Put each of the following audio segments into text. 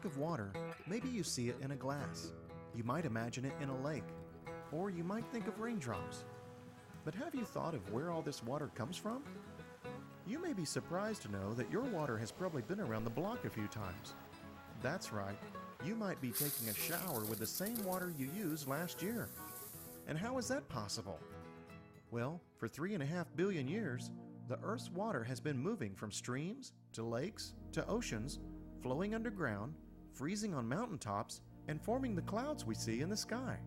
think of water, maybe you see it in a glass. You might imagine it in a lake. Or you might think of raindrops. But have you thought of where all this water comes from? You may be surprised to know that your water has probably been around the block a few times. That's right, you might be taking a shower with the same water you used last year. And how is that possible? Well, for 3.5 billion years, the Earth's water has been moving from streams to lakes to oceans, flowing underground, freezing on mountaintops, and forming the clouds we see in the sky.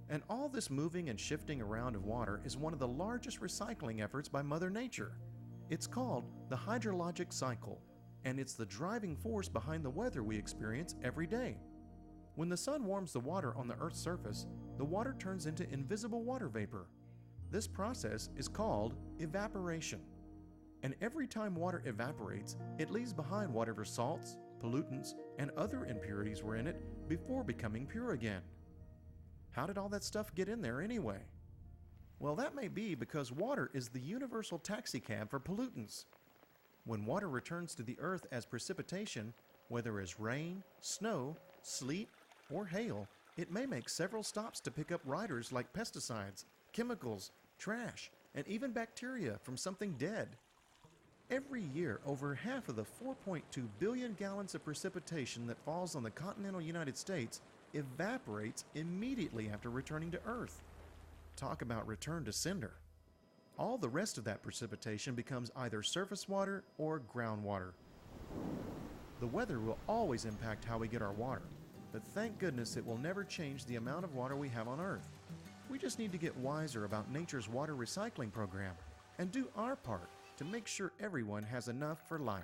And all this moving and shifting around of water is one of the largest recycling efforts by Mother Nature. It's called the hydrologic cycle, and it's the driving force behind the weather we experience every day. When the sun warms the water on the Earth's surface, the water turns into invisible water vapor. This process is called evaporation. And every time water evaporates, it leaves behind whatever salts, pollutants, and other impurities were in it before becoming pure again. How did all that stuff get in there anyway? Well, that may be because water is the universal taxicab for pollutants. When water returns to the earth as precipitation, whether as rain, snow, sleet, or hail, it may make several stops to pick up riders like pesticides, chemicals, trash, and even bacteria from something dead. Every year, over half of the 4.2 billion gallons of precipitation that falls on the continental United States evaporates immediately after returning to Earth. Talk about return to sender. All the rest of that precipitation becomes either surface water or groundwater. The weather will always impact how we get our water, but thank goodness it will never change the amount of water we have on Earth. We just need to get wiser about nature's water recycling program and do our part to make sure everyone has enough for life.